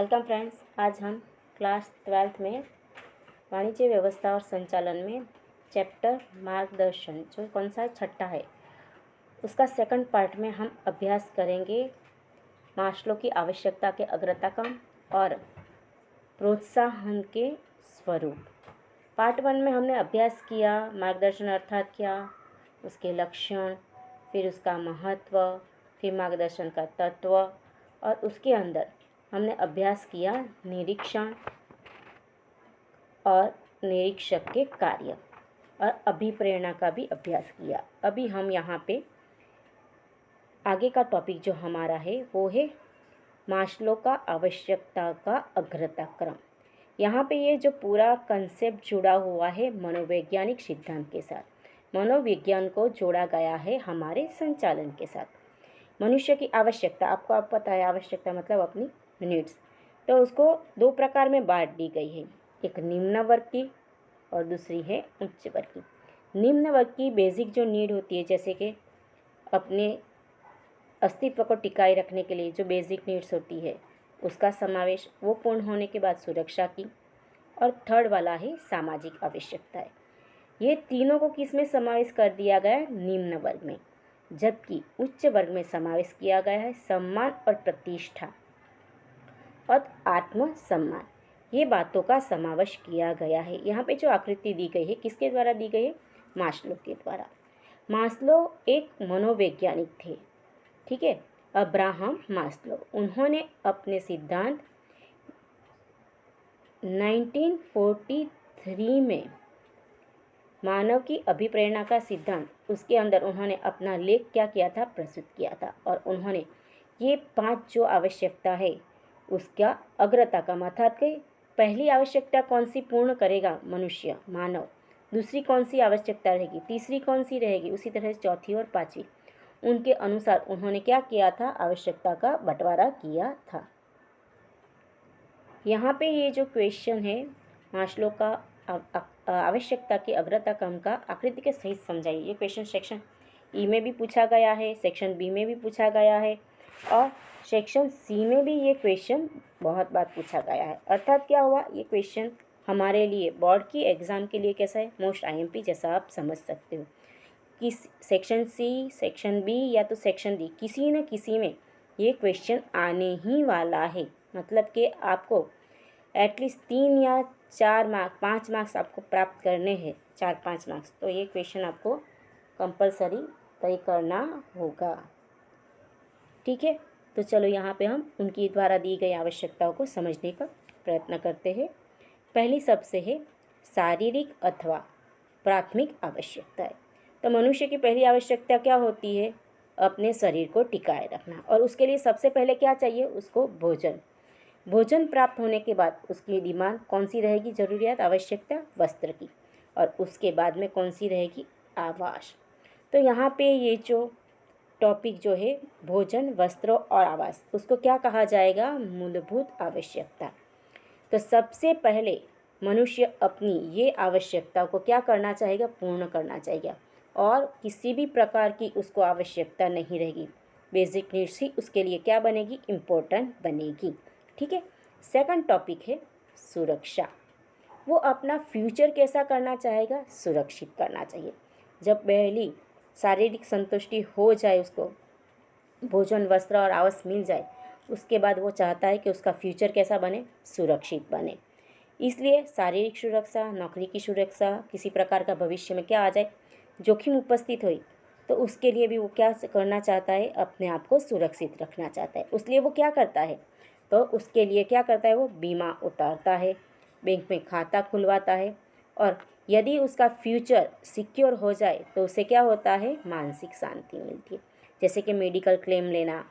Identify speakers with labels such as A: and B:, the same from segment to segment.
A: Welcome friends. आज हम class 12th में वाणिज्य व्यवस्था और संचालन में चैप्टर मार्गदर्शन जो कौन सा छठा है उसका सेकंड पार्ट में हम अभ्यास करेंगे मास्लो की आवश्यकता के अग्रताक्रम और प्रोत्साहन के स्वरूप। पार्ट 1 में हमने अभ्यास किया मार्गदर्शन अर्थात क्या, उसके लक्षण, फिर उसका महत्व, फिर मार्गदर्शन का तत्व और उसके अंदर हमने अभ्यास किया निरीक्षण और निरीक्षक के कार्य और अभिप्रेरणा का भी अभ्यास किया। अभी हम यहाँ पे आगे का टॉपिक जो हमारा है वो है मास्लो का आवश्यकता का अग्रता क्रम। यहाँ पे ये जो पूरा कंसेप्ट जुड़ा हुआ है मनोवैज्ञानिक सिद्धांत के साथ, मनोविज्ञान को जोड़ा गया है हमारे संचालन के साथ। मनुष्य की आवश्यकता, आपको आप पता है आवश्यकता मतलब अपनी नीड्स, तो उसको दो प्रकार में बांट दी गई है, एक निम्न वर्ग की और दूसरी है उच्च वर्ग की। निम्न वर्ग की बेसिक जो नीड होती है, जैसे कि अपने अस्तित्व को टिकाए रखने के लिए जो बेसिक नीड्स होती है उसका समावेश, वो पूर्ण होने के बाद सुरक्षा की, और थर्ड वाला है सामाजिक आवश्यकताएं। ये तीनों को किस में समावेश कर दिया गया है? निम्न वर्ग में। जबकि उच्च वर्ग में समावेश किया गया है सम्मान और प्रतिष्ठा और आत्मसम्मान, ये बातों का समावेश किया गया है। यहाँ पे जो आकृति दी गई है किसके द्वारा दी गई है? मास्लो के द्वारा। मास्लो एक मनोवैज्ञानिक थे, ठीक है, अब्राहम मास्लो। उन्होंने अपने सिद्धांत 1943 में मानव की अभिप्रेरणा का सिद्धांत, उसके अंदर उन्होंने अपना लेख क्या किया था? प्रस्तुत किया था। और उन्होंने ये 5 जो आवश्यकता है उसका अग्रता का अर्थात कि पहली आवश्यकता कौन सी पूर्ण करेगा मनुष्य, मानव, दूसरी कौन सी आवश्यकता रहेगी, तीसरी कौन सी रहेगी, उसी तरह से चौथी और पांचवी, उनके अनुसार उन्होंने क्या किया था? आवश्यकता का बंटवारा किया था। यहाँ पे ये जो क्वेश्चन है मास्लो का आवश्यकता की अग्रता क्रम का आकृति के सहित समझाइए। ये क्वेश्चन सेक्शन ई में भी पूछा गया है, सेक्शन बी में भी पूछा गया है और सेक्शन सी में भी ये क्वेश्चन बहुत बार पूछा गया है। अर्थात क्या हुआ, ये क्वेश्चन हमारे लिए बोर्ड की एग्ज़ाम के लिए कैसा है? मोस्ट आईएमपी जैसा आप समझ सकते हो कि सेक्शन सी, सेक्शन बी या तो सेक्शन डी, किसी न किसी में ये क्वेश्चन आने ही वाला है। मतलब कि आपको एटलीस्ट 3 या 4 मार्क्स, 5 मार्क्स आपको प्राप्त करने हैं, 4-5 मार्क्स, तो ये क्वेश्चन आपको कंपलसरी तय करना होगा, ठीक है। तो चलो यहाँ पे हम उनकी द्वारा दी गई आवश्यकताओं को समझने का प्रयत्न करते हैं। पहली सबसे है शारीरिक अथवा प्राथमिक आवश्यकताएं। तो मनुष्य की पहली आवश्यकता क्या होती है? अपने शरीर को टिकाए रखना, और उसके लिए सबसे पहले क्या चाहिए? उसको भोजन। भोजन प्राप्त होने के बाद उसकी डिमांड कौन सी रहेगी? जरूरियात, आवश्यकता वस्त्र की, और उसके बाद में कौन सी रहेगी? आवास। तो यहाँ पे ये जो टॉपिक जो है भोजन, वस्त्र और आवास, उसको क्या कहा जाएगा? मूलभूत आवश्यकता। तो सबसे पहले मनुष्य अपनी ये आवश्यकता को क्या करना चाहेगा? पूर्ण करना चाहेगा, और किसी भी प्रकार की उसको आवश्यकता नहीं रहेगी। बेसिक नीड्स ही उसके लिए क्या बनेगी? इम्पोर्टेंट बनेगी, ठीक है। सेकंड टॉपिक है सुरक्षा। वो अपना फ्यूचर कैसा करना चाहेगा? सुरक्षित करना चाहिए। जब पहली शारीरिक संतुष्टि हो जाए, उसको भोजन, वस्त्र और आवास मिल जाए, उसके बाद वो चाहता है कि उसका फ्यूचर कैसा बने? सुरक्षित बने। इसलिए शारीरिक सुरक्षा, नौकरी की सुरक्षा, किसी प्रकार का भविष्य में क्या आ जाए, जोखिम उपस्थित हुई, तो उसके लिए भी वो क्या करना चाहता है? अपने आप को सुरक्षित रखना चाहता है। उसलिए वो क्या करता है? तो उसके लिए क्या करता है? वो बीमा उतारता है, बैंक में खाता खुलवाता है, और यदि उसका फ्यूचर सिक्योर हो जाए तो उसे क्या होता है? मानसिक शांति मिलती है। जैसे कि मेडिकल क्लेम लेना,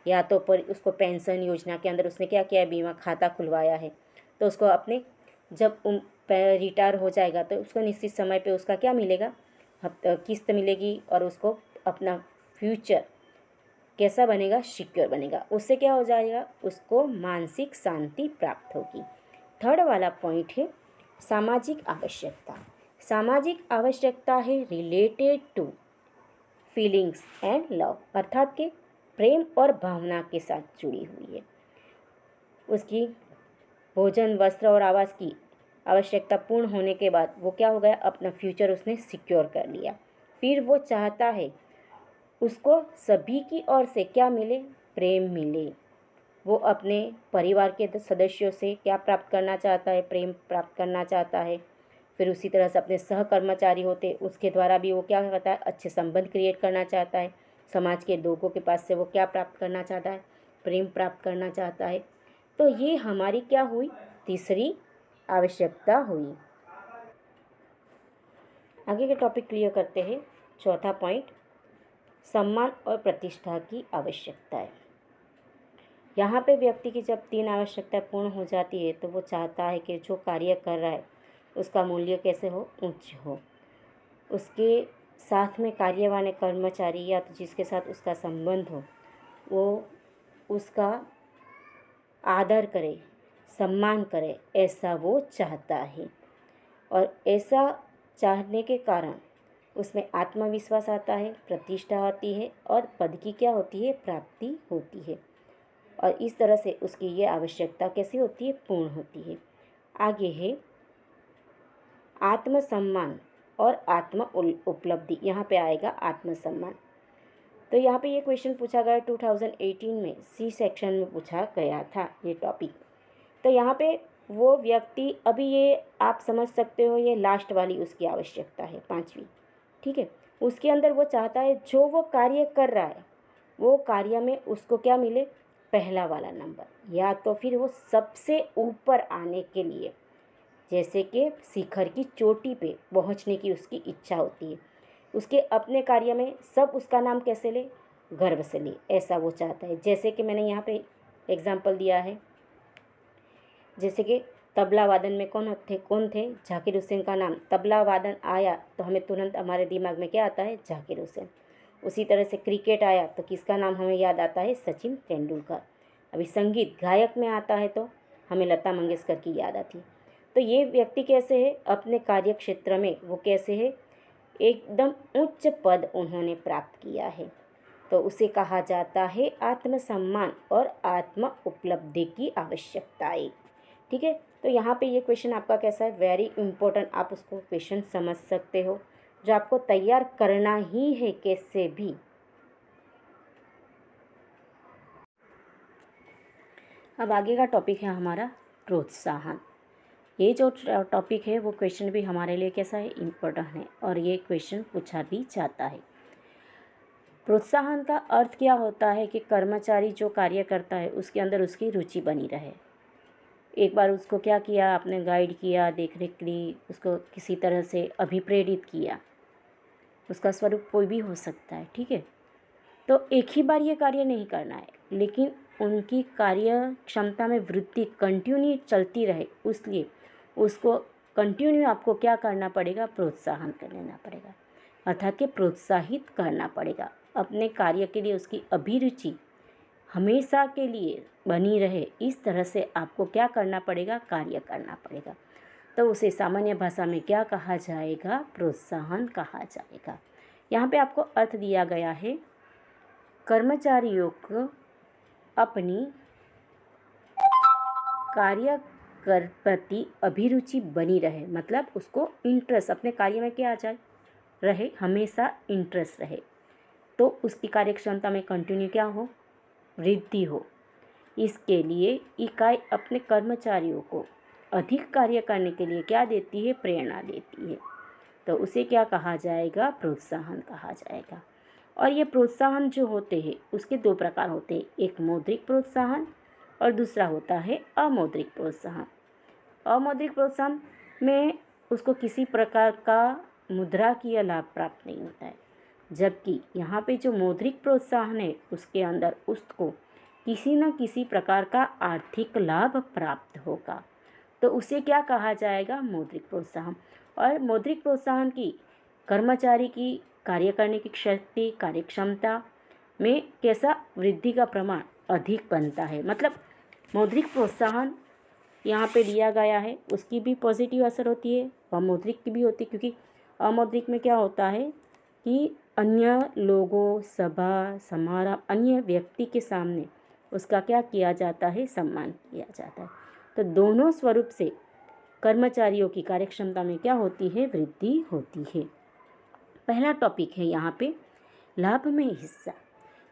A: या तो पर उसको पेंशन योजना के अंदर उसने क्या किया है? बीमा खाता खुलवाया है, तो उसको अपने जब रिटायर हो जाएगा तो उसको निश्चित समय पे उसका क्या मिलेगा? किस्त मिलेगी, और उसको अपना फ्यूचर कैसा बनेगा? सिक्योर बनेगा। उससे क्या हो जाएगा? उसको मानसिक शांति प्राप्त होगी। थर्ड वाला पॉइंट है सामाजिक आवश्यकता। सामाजिक आवश्यकता है related to feelings and love, अर्थात के प्रेम और भावना के साथ जुड़ी हुई है। उसकी भोजन, वस्त्र और आवास की आवश्यकता पूर्ण होने के बाद वो क्या हो गया, अपना फ्यूचर उसने सिक्योर कर लिया। फिर वो चाहता है उसको सभी की ओर से क्या मिले, प्रेम मिले। वो अपने परिवार के सदस्यों से क्या प्राप्त करना चाहता है, प्रेम प्राप्त करना चाहता है। फिर उसी तरह से अपने सहकर्मचारी होते उसके द्वारा भी वो क्या करता है, अच्छे संबंध क्रिएट करना चाहता है। समाज के लोगों के पास से वो क्या प्राप्त करना चाहता है, प्रेम प्राप्त करना चाहता है। तो ये हमारी क्या हुई, तीसरी आवश्यकता हुई। आगे के टॉपिक क्लियर करते हैं। चौथा पॉइंट, सम्मान और प्रतिष्ठा की आवश्यकता है। यहाँ पे व्यक्ति की जब 3 आवश्यकताएं पूर्ण हो जाती है तो वो चाहता है कि जो कार्य कर रहा है उसका मूल्य कैसे हो, उच्च हो। उसके साथ में कार्य वाले कर्मचारी या तो जिसके साथ उसका संबंध हो वो उसका आदर करे, सम्मान करे, ऐसा वो चाहता है। और ऐसा चाहने के कारण उसमें आत्मविश्वास आता है, प्रतिष्ठा आती है और पद की क्या होती है, प्राप्ति होती है। और इस तरह से उसकी ये आवश्यकता कैसी होती है, पूर्ण होती है। आगे है आत्मसम्मान और आत्म उपलब्धि। यहाँ पे आएगा आत्मसम्मान। तो यहाँ पे ये क्वेश्चन पूछा गया 2018 में, सी सेक्शन में पूछा गया था ये टॉपिक। तो यहाँ पे वो व्यक्ति, अभी ये आप समझ सकते हो ये लास्ट वाली उसकी आवश्यकता है, 5वीं, ठीक है। उसके अंदर वो चाहता है जो वो कार्य कर रहा है वो कार्य में उसको क्या मिले, पहला वाला नंबर, या तो फिर वो सबसे ऊपर आने के लिए, जैसे कि शिखर की चोटी पे पहुंचने की उसकी इच्छा होती है। उसके अपने कार्य में सब उसका नाम कैसे ले, गर्व से ले, ऐसा वो चाहता है। जैसे कि मैंने यहाँ पे एग्जाम्पल दिया है, जैसे कि तबला वादन में कौन थे, जाकिर हुसैन का नाम तबला वादन आया तो हमें तुरंत हमारे दिमाग में क्या आता है, जाकिर हुसैन। उसी तरह से क्रिकेट आया तो किसका नाम हमें याद आता है, सचिन तेंदुलकर। अभी संगीत गायक में आता है तो हमें लता मंगेशकर की याद आती है। तो ये व्यक्ति कैसे है, अपने कार्य क्षेत्र में वो कैसे है, एकदम उच्च पद उन्होंने प्राप्त किया है। तो उसे कहा जाता है आत्मसम्मान और आत्म उपलब्धि की आवश्यकताएं, ठीक है। तो यहाँ पे ये क्वेश्चन आपका कैसा है, वेरी इंपॉर्टेंट, आप उसको क्वेश्चन समझ सकते हो जो आपको तैयार करना ही है कैसे भी। अब आगे का टॉपिक है हमारा प्रोत्साहन। ये जो टॉपिक है वो क्वेश्चन भी हमारे लिए कैसा है, इम्पोर्टेंट है और ये क्वेश्चन पूछा भी जाता है। प्रोत्साहन का अर्थ क्या होता है कि कर्मचारी जो कार्य करता है उसके अंदर उसकी रुचि बनी रहे। एक बार उसको क्या किया, आपने गाइड किया, देख रेख की, उसको किसी तरह से अभिप्रेरित किया, उसका स्वरूप कोई भी हो सकता है, ठीक है। तो एक ही बार ये कार्य नहीं करना है, लेकिन उनकी कार्य क्षमता में वृद्धि कंटिन्यू चलती रहे, इसलिए उसको कंटिन्यू आपको क्या करना पड़ेगा, प्रोत्साहन कर लेना पड़ेगा, अर्थात कि प्रोत्साहित करना पड़ेगा। अपने कार्य के लिए उसकी अभिरुचि हमेशा के लिए बनी रहे, इस तरह से आपको क्या करना पड़ेगा, कार्य करना पड़ेगा। तो उसे सामान्य भाषा में क्या कहा जाएगा, प्रोत्साहन कहा जाएगा। यहाँ पे आपको अर्थ दिया गया है, कर्मचारियों को अपनी कार्य कर प्रति अभिरुचि बनी रहे, मतलब उसको इंटरेस्ट अपने कार्य में क्या आ जाए, रहे, हमेशा इंटरेस्ट रहे, तो उसकी कार्यक्षमता में कंटिन्यू क्या हो, वृद्धि हो। इसके लिए इकाई अपने कर्मचारियों को अधिक कार्य करने के लिए क्या देती है, प्रेरणा देती है। तो उसे क्या कहा जाएगा, प्रोत्साहन कहा जाएगा। और ये प्रोत्साहन जो होते हैं उसके 2 प्रकार होते हैं, एक मौद्रिक प्रोत्साहन और दूसरा होता है अमौद्रिक प्रोत्साहन। अमौद्रिक प्रोत्साहन में उसको किसी प्रकार का मुद्रा की लाभ प्राप्त नहीं होता है, जबकि यहाँ पे जो मौद्रिक प्रोत्साहन है उसके अंदर उसको किसी न किसी प्रकार का आर्थिक लाभ प्राप्त होगा। तो उसे क्या कहा जाएगा, मौद्रिक प्रोत्साहन। और मौद्रिक प्रोत्साहन की कर्मचारी की कार्य करने की शक्ति, कार्यक्षमता में कैसा वृद्धि का प्रमाण अधिक बनता है। मतलब मौद्रिक प्रोत्साहन यहाँ पे दिया गया है, उसकी भी पॉजिटिव असर होती है और मौद्रिक की भी होती है, क्योंकि अमौद्रिक में क्या होता है कि अन्य लोगों, सभा समारोह, अन्य व्यक्ति के सामने उसका क्या किया जाता है, सम्मान किया जाता है। तो दोनों स्वरूप से कर्मचारियों की कार्यक्षमता में क्या होती है, वृद्धि होती है। पहला टॉपिक है यहाँ पे लाभ में हिस्सा।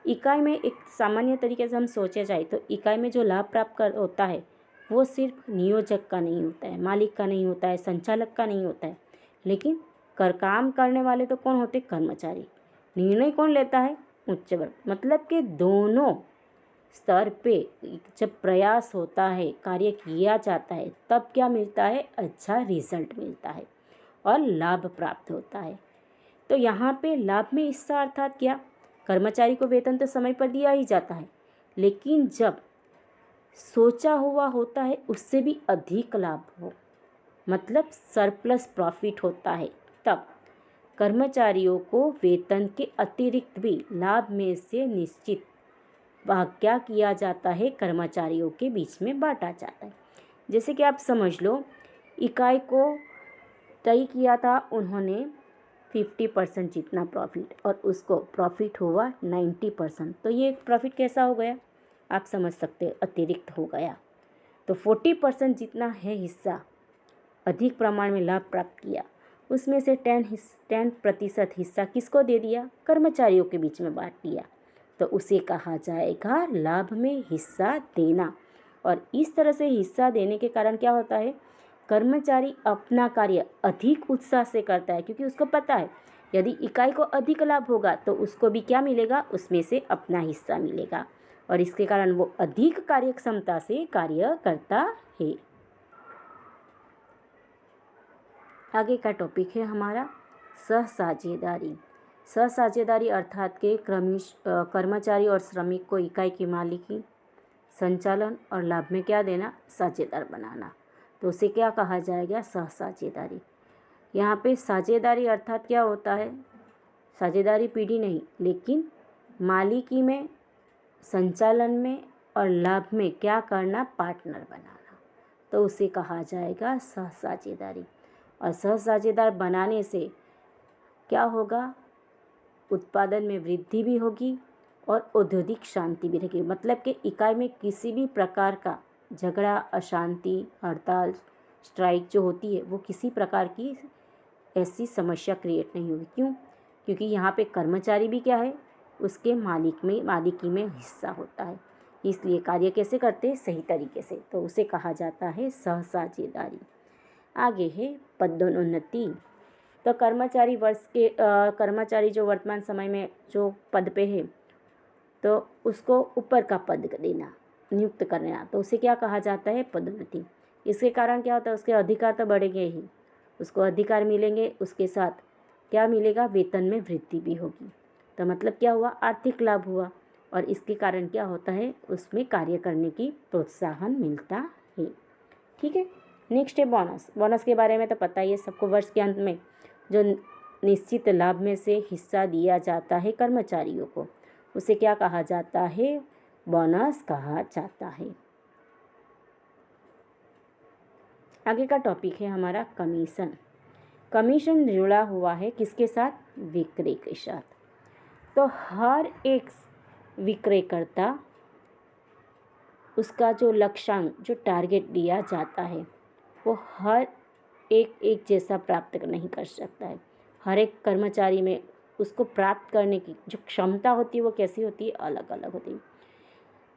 A: इकाई में एक सामान्य तरीके से हम सोचे जाए तो इकाई में जो लाभ प्राप्त कर होता है वो सिर्फ नियोजक का नहीं होता है, मालिक का नहीं होता है, संचालक का नहीं होता है, लेकिन काम करने वाले तो कौन होते, कर्मचारी। निर्णय कौन लेता है, उच्च वर्ग। मतलब कि दोनों स्तर पे जब प्रयास होता है, कार्य किया जाता है, तब क्या मिलता है, अच्छा रिजल्ट मिलता है और लाभ प्राप्त होता है। तो यहाँ पे लाभ में हिस्सा अर्थात क्या, कर्मचारी को वेतन तो समय पर दिया ही जाता है, लेकिन जब सोचा हुआ होता है उससे भी अधिक लाभ हो, मतलब सरप्लस प्रॉफिट होता है, तब कर्मचारियों को वेतन के अतिरिक्त भी लाभ में से निश्चित भाग क्या किया जाता है, कर्मचारियों के बीच में बांटा जाता है। जैसे कि आप समझ लो, इकाई को तय किया था उन्होंने 50% जितना प्रॉफिट और उसको प्रॉफिट हुआ 90%, तो ये प्रॉफिट कैसा हो गया, आप समझ सकते हैं, अतिरिक्त हो गया। तो 40% जितना है हिस्सा अधिक प्रमाण में लाभ प्राप्त किया, उसमें से 10% हिस्सा किसको दे दिया, कर्मचारियों के बीच में बांट दिया, तो उसे कहा जाएगा लाभ में हिस्सा देना। और इस तरह से हिस्सा देने के कारण क्या होता है, कर्मचारी अपना कार्य अधिक उत्साह से करता है, क्योंकि उसको पता है यदि इकाई को अधिक लाभ होगा तो उसको भी क्या मिलेगा, उसमें से अपना हिस्सा मिलेगा, और इसके कारण वो अधिक कार्यक्षमता से कार्य करता है। आगे का टॉपिक है हमारा सहसाझेदारी। सहसाझेदारी अर्थात के कर्मचारी और श्रमिक को इकाई की मालिकी, संचालन और लाभ में क्या देना, साझेदार बनाना, तो उसे क्या कहा जाएगा, सहसाझेदारी। यहाँ पे साझेदारी अर्थात क्या होता है, साझेदारी पीढ़ी नहीं, लेकिन मालिकी में, संचालन में और लाभ में क्या करना, पार्टनर बनाना, तो उसे कहा जाएगा सहसाझेदारी। और सहसाझेदार बनाने से क्या होगा, उत्पादन में वृद्धि भी होगी और औद्योगिक शांति भी रहेगी। मतलब कि इकाई में किसी भी प्रकार का झगड़ा, अशांति, हड़ताल, स्ट्राइक जो होती है वो किसी प्रकार की ऐसी समस्या क्रिएट नहीं होगी। क्यों, क्योंकि यहाँ पे कर्मचारी भी क्या है, उसके मालिकी में हिस्सा होता है, इसलिए कार्य कैसे करते हैं, सही तरीके से, तो उसे कहा जाता है सहसाझेदारी। आगे है पदोन्नति। तो कर्मचारी जो वर्तमान समय में जो पद पे है तो उसको ऊपर का पद देना, नियुक्त करना, तो उसे क्या कहा जाता है, पदोन्नति। इसके कारण क्या होता है, उसके अधिकार तो बढ़ेंगे ही, उसको अधिकार मिलेंगे, उसके साथ क्या मिलेगा, वेतन में वृद्धि भी होगी। तो मतलब क्या हुआ, आर्थिक लाभ हुआ, और इसके कारण क्या होता है, उसमें कार्य करने की प्रोत्साहन मिलता है। ठीक है, नेक्स्ट है बोनस। बोनस के बारे में तो पता ही है सबको, वर्ष के अंत में जो निश्चित लाभ में से हिस्सा दिया जाता है कर्मचारियों को, उसे क्या कहा जाता है, बोनस कहा जाता है। आगे का टॉपिक है हमारा कमीशन। कमीशन जुड़ा हुआ है किसके साथ, विक्रय के साथ। तो हर एक विक्रयकर्ता उसका जो लक्ष्यांक, जो टारगेट दिया जाता है, वो हर एक जैसा प्राप्त नहीं कर सकता है। हर एक कर्मचारी में उसको प्राप्त करने की जो क्षमता होती है वो कैसी होती है, अलग अलग होती है।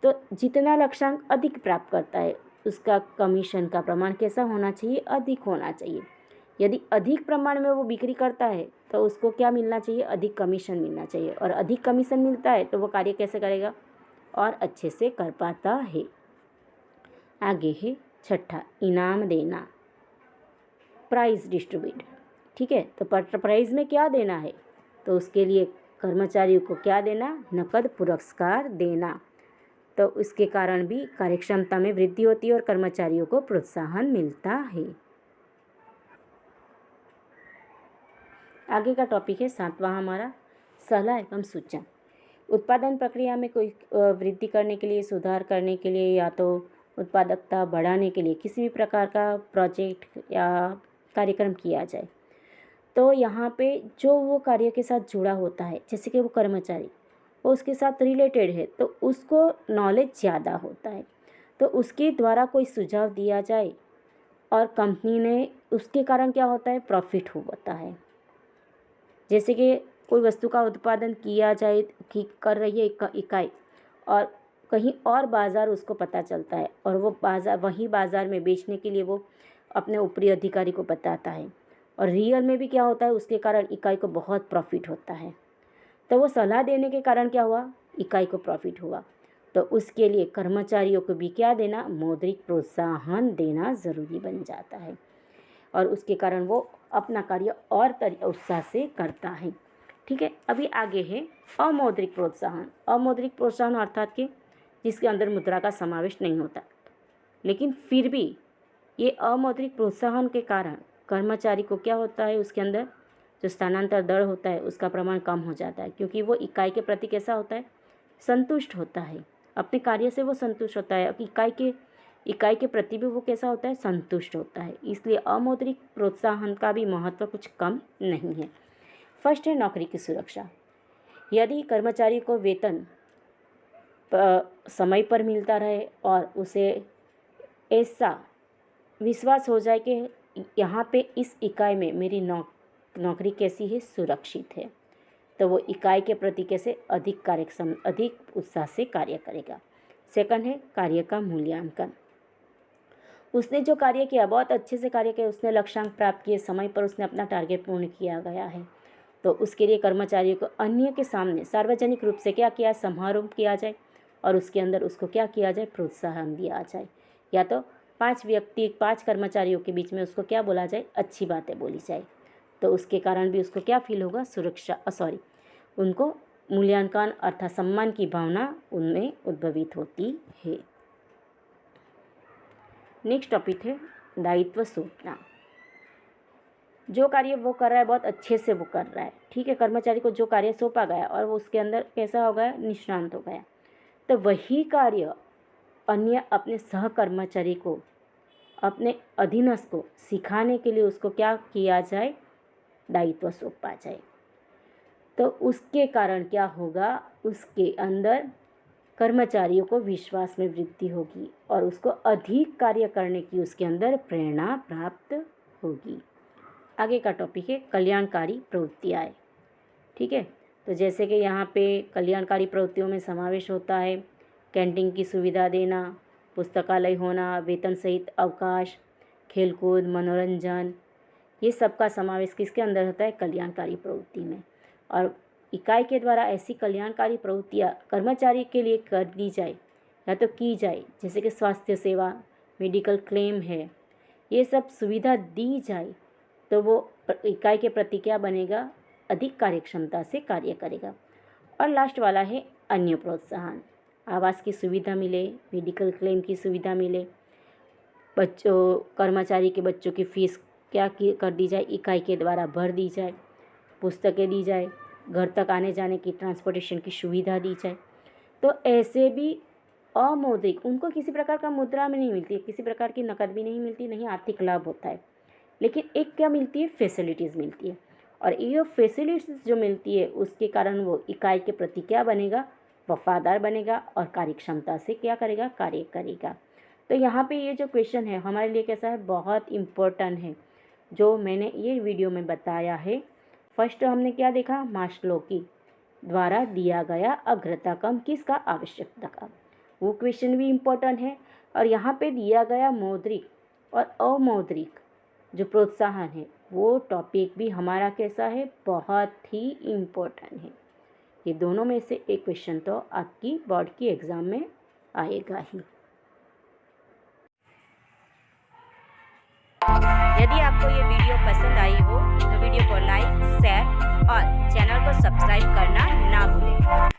A: तो जितना लक्ष्यांक अधिक प्राप्त करता है उसका कमीशन का प्रमाण कैसा होना चाहिए, अधिक होना चाहिए। यदि अधिक प्रमाण में वो बिक्री करता है तो उसको क्या मिलना चाहिए, अधिक कमीशन मिलना चाहिए, और अधिक कमीशन मिलता है तो वो कार्य कैसे करेगा, और अच्छे से कर पाता है। आगे है छठा, इनाम देना, प्राइज डिस्ट्रीब्यूट। ठीक है, तो प्राइज में क्या देना है, तो उसके लिए कर्मचारियों को क्या देना, नकद पुरस्कार देना, तो उसके कारण भी कार्यक्षमता में वृद्धि होती है और कर्मचारियों को प्रोत्साहन मिलता है। आगे का टॉपिक है सातवां हमारा, सलाह एवं सूचना। उत्पादन प्रक्रिया में कोई वृद्धि करने के लिए, सुधार करने के लिए, या तो उत्पादकता बढ़ाने के लिए किसी भी प्रकार का प्रोजेक्ट या कार्यक्रम किया जाए, तो यहाँ पे जो वो कार्य के साथ जुड़ा होता है, जैसे कि वो कर्मचारी वो उसके साथ रिलेटेड है, तो उसको नॉलेज ज़्यादा होता है, तो उसके द्वारा कोई सुझाव दिया जाए और कंपनी ने उसके कारण क्या होता है, प्रॉफिट होता है। जैसे कि कोई वस्तु का उत्पादन किया जाए कि कर रही है इकाई और कहीं और बाज़ार उसको पता चलता है और वो बाज़ार वही बाज़ार में बेचने के लिए वो अपने ऊपरी अधिकारी को बताता है और रियल में भी क्या होता है, उसके कारण इकाई को बहुत प्रॉफिट होता है। तो वो सलाह देने के कारण क्या हुआ, इकाई को प्रॉफिट हुआ। तो उसके लिए कर्मचारियों को भी क्या देना, मौद्रिक प्रोत्साहन देना ज़रूरी बन जाता है और उसके कारण वो अपना कार्य और उत्साह से करता है। ठीक है, अभी आगे है अमौद्रिक प्रोत्साहन। अमौद्रिक प्रोत्साहन अर्थात कि जिसके अंदर मुद्रा का समावेश नहीं होता, लेकिन फिर भी ये अमौद्रिक प्रोत्साहन के कारण कर्मचारी को क्या होता है, उसके अंदर जो स्थानांतर दर होता है उसका प्रमाण कम हो जाता है, क्योंकि वो इकाई के प्रति कैसा होता है, संतुष्ट होता है, अपने कार्य से वो संतुष्ट होता है, इकाई के प्रति भी वो कैसा होता है, संतुष्ट होता है। इसलिए अमौद्रिक प्रोत्साहन का भी महत्व कुछ कम नहीं है। फर्स्ट है नौकरी की सुरक्षा। यदि कर्मचारी को वेतन समय पर मिलता रहे और उसे ऐसा विश्वास हो जाए कि यहाँ पे इस इकाई में मेरी नौकरी कैसी है, सुरक्षित है, तो वो इकाई के प्रति कैसे अधिक उत्साह से कार्य करेगा। सेकंड है कार्य का मूल्यांकन। उसने जो कार्य किया, बहुत अच्छे से कार्य किया, उसने लक्ष्यांक प्राप्त किए, समय पर उसने अपना टारगेट पूर्ण किया गया है, तो उसके लिए कर्मचारियों को अन्य के सामने सार्वजनिक रूप से क्या किया, समारोह किया जाए और उसके अंदर उसको क्या किया जाए, प्रोत्साहन दिया जाए। या तो 5 कर्मचारियों के बीच में उसको क्या बोला जाए, अच्छी बातें बोली जाए, तो उसके कारण भी उसको क्या फील होगा, उनको मूल्यांकन अर्थात सम्मान की भावना उनमें उद्भवित होती है। नेक्स्ट टॉपिक है दायित्व सौंपना। जो कार्य वो कर रहा है बहुत अच्छे से वो कर रहा है, ठीक है, कर्मचारी को जो कार्य सौंपा गया और वो उसके अंदर कैसा हो गया, निष्णांत हो गया, तो वही कार्य अन्य अपने सहकर्मचारी को, अपने अधीनस्थ को सिखाने के लिए उसको क्या किया जाए, दायित्व सौंपा जाए। तो उसके कारण क्या होगा, उसके अंदर कर्मचारियों को विश्वास में वृद्धि होगी और उसको अधिक कार्य करने की उसके अंदर प्रेरणा प्राप्त होगी। आगे का टॉपिक है कल्याणकारी प्रवृत्तियाँ। ठीक है, तो जैसे कि यहाँ पे कल्याणकारी प्रवृत्तियों में समावेश होता है कैंटीन की सुविधा देना, पुस्तकालय होना, वेतन सहित अवकाश, खेलकूद, मनोरंजन, ये सब का समावेश किसके अंदर होता है, कल्याणकारी प्रवृत्ति में। और इकाई के द्वारा ऐसी कल्याणकारी प्रवृत्तियाँ कर्मचारी के लिए कर दी जाए या तो की जाए, जैसे कि स्वास्थ्य सेवा, मेडिकल क्लेम है, ये सब सुविधा दी जाए, तो वो इकाई के प्रति क्या बनेगा, अधिक कार्यक्षमता से कार्य करेगा। और लास्ट वाला है अन्य प्रोत्साहन। आवास की सुविधा मिले, मेडिकल क्लेम की सुविधा मिले, कर्मचारी के बच्चों की फीस क्या कर दी जाए, इकाई के द्वारा भर दी जाए, पुस्तकें दी जाए, घर तक आने जाने की ट्रांसपोर्टेशन की सुविधा दी जाए। तो ऐसे भी अमौद्रिक, उनको किसी प्रकार का मुद्रा में नहीं मिलती, किसी प्रकार की नकद भी नहीं मिलती, नहीं आर्थिक लाभ होता है, लेकिन एक क्या मिलती है, फैसिलिटीज़ मिलती है। और ये फैसिलिटीज़ जो मिलती है उसके कारण वो इकाई के प्रति क्या बनेगा, वफादार बनेगा और कार्यक्षमता से क्या करेगा, कार्य करेगा। तो यहाँ पे ये जो क्वेश्चन है हमारे लिए कैसा है, बहुत इम्पोर्टेंट है, जो मैंने ये वीडियो में बताया है। फर्स्ट हमने क्या देखा, मास्लो की द्वारा दिया गया अग्रता क्रम किसका, आवश्यकता का, वो क्वेश्चन भी इम्पोर्टेंट है। और यहाँ पे दिया गया मौद्रिक और अमौद्रिक जो प्रोत्साहन है, वो टॉपिक भी हमारा कैसा है, बहुत ही इम्पोर्टेंट है। ये दोनों में से एक क्वेश्चन तो आपकी बोर्ड की एग्ज़ाम में आएगा ही। यदि आपको ये वीडियो पसंद आई हो तो वीडियो को लाइक, शेयर और चैनल को सब्सक्राइब करना ना भूलें।